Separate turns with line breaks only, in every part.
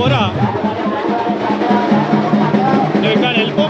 పోరా నువ్వు ఇక్కడ వెళ్ళిపో.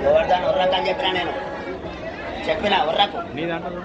గోవర్ధన్ ఉర్రకు అని చెప్పినా నేను చెప్పినా ఉర్రకు
నీ దాంట్లో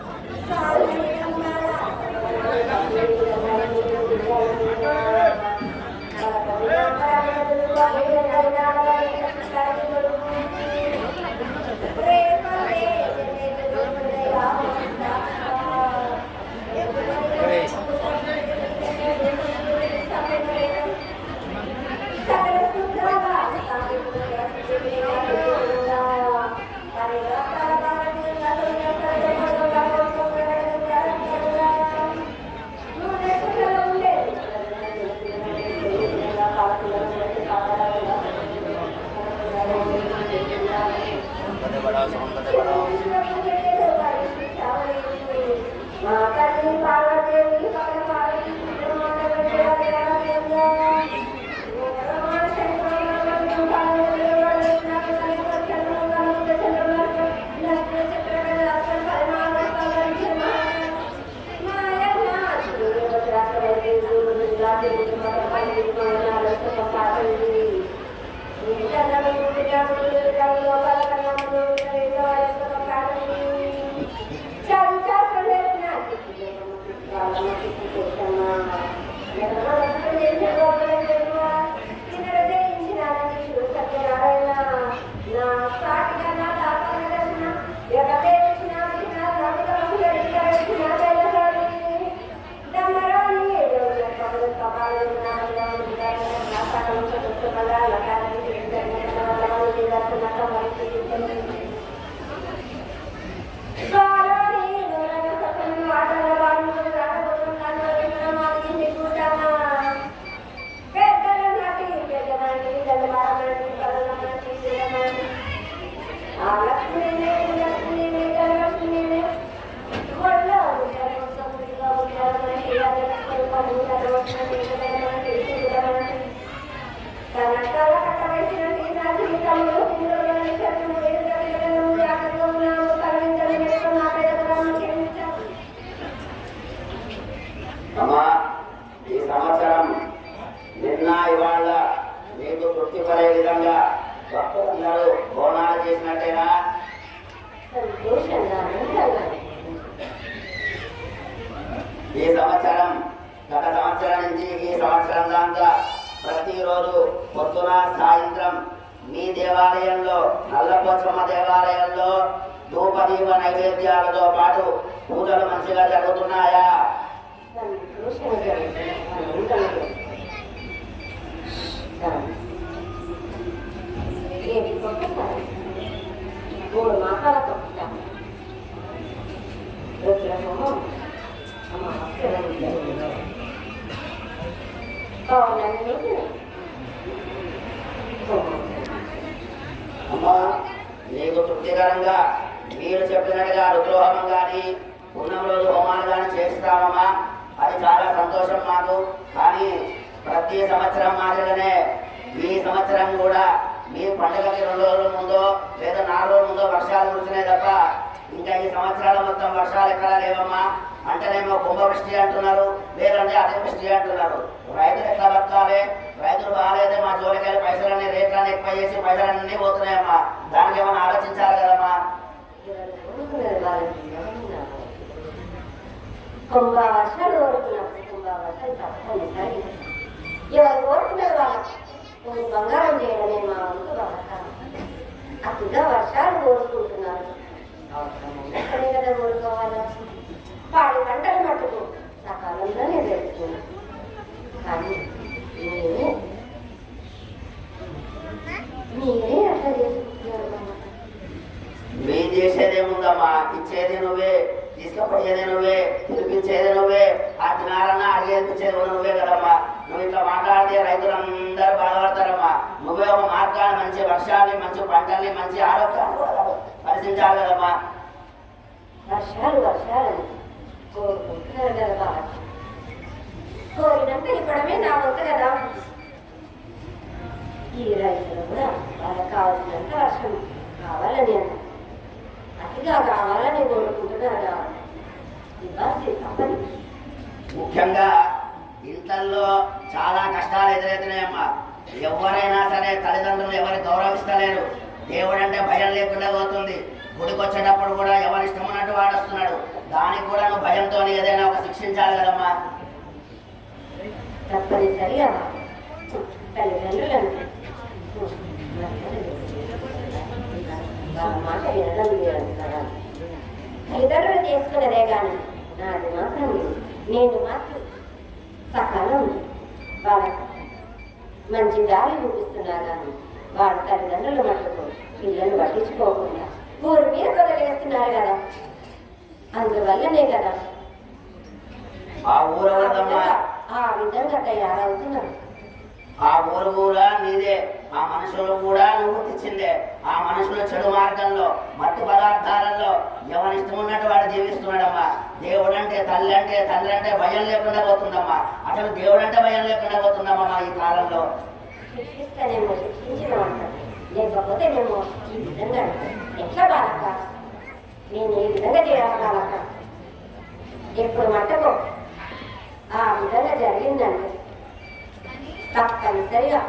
ఈ సంవత్సరం గత సంవత్సరం నుంచి ఈ సంవత్సరం దాకా ప్రతిరోజు పొద్దున సాయంత్రం మీ దేవాలయంలో నల్లపోచమ్మ దేవాలయంలో ధూపదీప నైవేద్యాలతో పాటు పూజలు మంచిగా జరుగుతున్నాయా? ప్రీతికరంగా మీరు చెప్పినట్టుగా రుద్రోహం కానీ పుణ్యం రోజు హోమాలు కానీ చేస్తామమ్మా. అది చాలా సంతోషం మాకు. కానీ ప్రతి సంవత్సరం మాదిరిగానే ఈ సంవత్సరం కూడా మీ పండుగకి 2 రోజుల ముందో లేదా 4 రోజుల ముందో వర్షాలు కురిసినాయి తప్ప ఇంకా ఈ సంవత్సరాల మొత్తం వర్షాలు ఎక్కడా లేవమ్మా. అంటేనేమో కుంభవృష్టి అంటున్నారు, లేదంటే అతివృష్టి అంటున్నారు. రైతులు ఎట్లా బతకాలి? రైతులు బాగాలేదే మా జోలికాయలు పైసలన్నీ రేట్లన్నీ ఎక్కువ చేసి పైసలన్నీ పోతున్నాయమ్మా. దానికి ఏమైనా ఆలోచించాలి కదమ్మా.
కుంభవర్షాలు కోరుకున్నప్పుడు కుంభవర్షాలు తప్పనిసరి ఎవరు కోరుకున్నారు వాళ్ళ బంగారం చేయడమే మా వంతు బతకాలి. అతిగా వర్షాలు కోరుకుంటున్నారు. అవసరమే కదా కోరుకోవాలా. పాడి పంటలు మట్టుకు సకాలంలోనే పెట్టుకున్నాం. కానీ మీరే అట్లా చేసుకుంటున్నారు.
మేం చేసేదేముందమ్మా, ఇచ్చేది నువ్వే, తీసుకుపోయేది నువ్వే, పిలిపించేది నువ్వే, ఆ తినాలన్నా అడిగేపించేది నువ్వే కదమ్మా. నువ్వు ఇట్లా మాట్లాడితే రైతులందరూ బాధపడతారమ్మా. నువ్వే ఒక మార్గాన్ని, మంచి వర్షాన్ని, మంచి పంటల్ని, మంచి ఆరోగ్యాన్ని కూడా పరిశీలించాలి కదమ్మా.
వర్షాలు వర్షాలని కోరుకుంటున్నారు కదా బాగా. కోరినంత ఇవ్వడమే నా వంతు కదా. ఈ రైతులు కూడా వాళ్ళకి కావాల్సినంత వర్షం కావాలని అంట, అతిగా కావాలని కోరుకుంటున్నారు కాబట్టి ఇవ్వాల్సి తప్పని.
ముఖ్యంగా ఇంట్లో చాలా కష్టాలు ఎదురవుతున్నాయమ్మా. ఎవరైనా సరే తల్లిదండ్రులు ఎవరు గౌరవిస్తలేరు. దేవుడు అంటే భయం లేకుండా పోతుంది. గుడికి వచ్చేటప్పుడు కూడా ఎవరి ఇష్టం ఉన్నట్టు వాడొస్తున్నాడు. దానికి కూడా నువ్వు భయంతో ఏదైనా ఒక శిక్షించాలి కదమ్మా.
తప్పనిసరిగా తల్లిదండ్రులను మాట వినడం లేదు కదా. తల్లిదండ్రులు చేసుకున్నదే కానీ నాది మాత్రం నేను మాత్రం సకాలం వాళ్ళకు మంచి దారి చూపిస్తున్నా కానీ వాళ్ళ తల్లిదండ్రులు మట్టుకు పిల్లలు పట్టించుకోకుండా ఊరు మీద కొదలేస్తున్నారు కదా. అందువల్లనే కదా
ఆ
విధంగా తయారవుతున్నారు.
ఆ ఊరు కూడా నీదే, ఆ మనుషులు కూడా నువ్వు తెచ్చిందే. ఆ మనుషులు చెడు మార్గంలో, మత్తు పదార్థాలలో ఎవరి ఇష్టం ఉన్నట్టు వాడు జీవిస్తున్నాడమ్మా. దేవుడు అంటే తండ్రి అంటే భయం లేకుండా పోతుందమ్మా. అసలు దేవుడు అంటే భయం లేకుండా పోతుందమ్మా ఈ కాలంలో.
శిక్షిస్తానేమో శిక్షించిన అంటారు, లేకపోతే మేము ఈ విధంగా ఎట్లా బాలక, నేను ఏ విధంగా చేయాలి బాలక. ఎప్పుడు మట్టకో ఆ విధంగా జరిగిందంటే తప్పనిసరిగా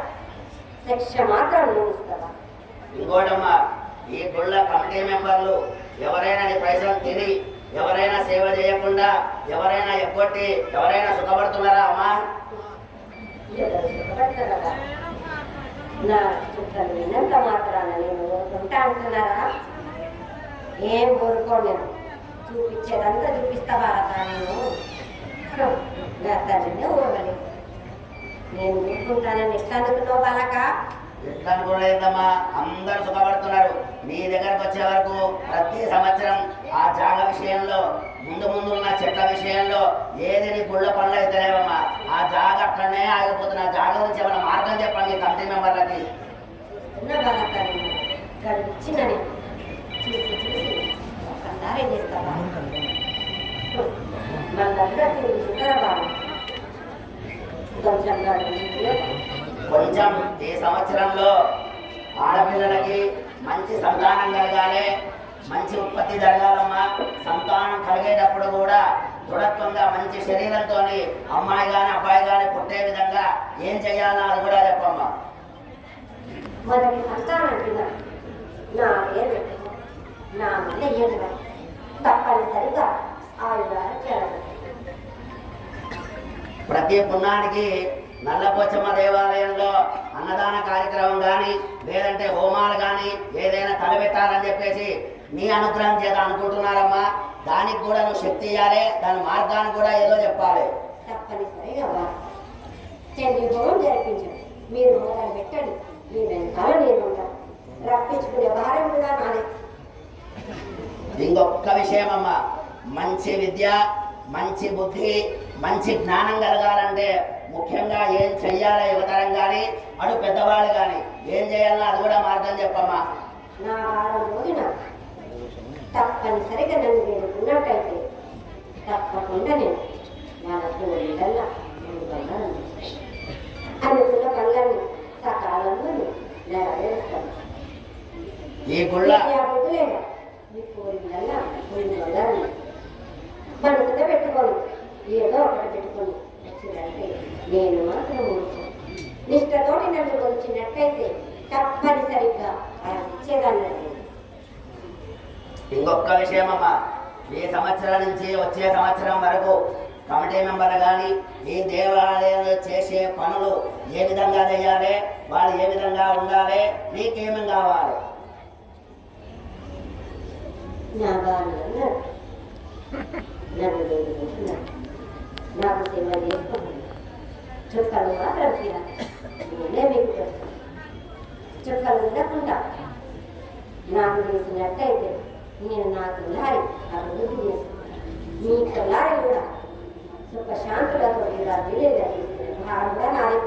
శిక్ష మాత్రం నువ్వు ఇస్తావా?
ఇంకోటమ్మా, ఈ గుళ్ళ కమిటీ మెంబర్లు ఎవరైనా నీ పైసలు తిని ఎవరైనా సేవ చేయకుండా ఎవరైనా ఎగ్గొట్టి ఎవరైనా సుఖపడుతున్నారా అమ్మా?
సుఖపడతారా? నా చుట్టాలు విన్నంత మాత్రాన నేను ఊరుకుంటా అంటున్నారా? ఏం ఊరుకోండి, నేను చూపించేదంతా చూపిస్తావా? నేను నా తల్లినే ఊరగలి, నేను ఊరుకుంటానని ఎట్లా అనుకున్నావు బాలక?
ఎట్లా అనుకోలేదమ్మా, అందరూ సుఖపడుతున్నారు. నీ దగ్గరకు వచ్చే వరకు ప్రతి సంవత్సరం ఆ జాగ విషయంలో, ముందు ఉన్న చెట్ల విషయంలో ఏది నీ గుళ్ళ పనులు అయితేనేవమ్మా, ఆ జాగ అట్లనే ఆగిపోతున్నా. జాగ గురించి ఏమైనా మార్గం చెప్పండి కమిటీ మెంబర్లకి.
ఇచ్చిందని చూసి ఒక్కసారి ఏం చేస్తావా? మన దగ్గర
కొంచెం ఈ సంవత్సరంలో ఆడపిల్లలకి మంచి సంతానం కలగాలి, మంచి ఉత్పత్తి జరగాలమ్మా. సంతానం కలిగేటప్పుడు కూడా దృఢత్వంగా మంచి శరీరంతో అమ్మాయి కానీ అబ్బాయి కానీ పుట్టే విధంగా ఏం చేయాలో అది కూడా చెప్పమ్మా.
మొదటి సంతానం నా పేరు నా మళ్ళీ ఏడుగా తప్పనిసరిగా
ప్రతి పుణ్యానికి నల్లపోచమ్మ దేవాలయంలో అన్నదాన కార్యక్రమం కానీ లేదంటే హోమాలు కానీ ఏదైనా తలపెట్టాలని చెప్పేసి నీ అనుగ్రహం చేత అనుకుంటున్నారమ్మా. దానికి కూడా నువ్వు శక్తి ఇవ్వాలి, దాని మార్గాన్ని కూడా ఏదో చెప్పాలి.
తప్పనిసరిగా చండీ హోమం జరిపించండి, మీరు మొదలు పెట్టండి, మీ వెనకాల నేను ఉంటాను. రప్పించుకునే భారం కూడా నాదే.
ఇంకొక విషయం అమ్మా, మంచి విద్య, మంచి బుద్ధి, మంచి జ్ఞానం కలగాలంటే ముఖ్యంగా ఏం చెయ్యాలో యువతరం కానీ అటు పెద్దవాళ్ళు కానీ ఏం చేయాలో అది కూడా మార్గం చెప్పమ్మా.
నా వారం రోజున తప్పనిసరిగా నన్ను వేడుకున్నట్టయితే తప్పకుండా నేను వాళ్ళ కోరికల్లా అనుకున్న పనులని సకాలంలో నెరవేరుస్తాను.
ఈ గుళ్ళ
లేదా మీ కోరికల్లా మనసులో పెట్టుకోను, ఏదో ఒకటి పెట్టుకొని వచ్చిందంటే నేను మాత్రం నిష్టతోటి నన్ను వచ్చినట్టయితే తప్పనిసరిగా ఆయన ఇచ్చేదాన్ని.
ఇంకొక విషయం అమ్మా, ఈ సంవత్సరం నుంచి వచ్చే సంవత్సరం వరకు కమిటీ మెంబర్ కానీ ఈ దేవాలయంలో చేసే పనులు ఏ విధంగా చేయాలి, వాళ్ళు ఏ విధంగా ఉండాలి, నీకేమేం కావాలి?
నా బాగా నన్ను వేడుకుంటున్నాను, నాకు సేవ చేసుకుంటున్నాను. చుక్కలు మాత్రం తీరాలి, నేనే మీకు చుక్కలు ఉండకుండా నాకు చేసినట్టయితే నేను నాకు లారి అభివృద్ధి చేసుకుంటాను. మీ లారి కూడా సుఖశాంతులతో ఇలా తెలియజేసిన భారం కూడా నాది.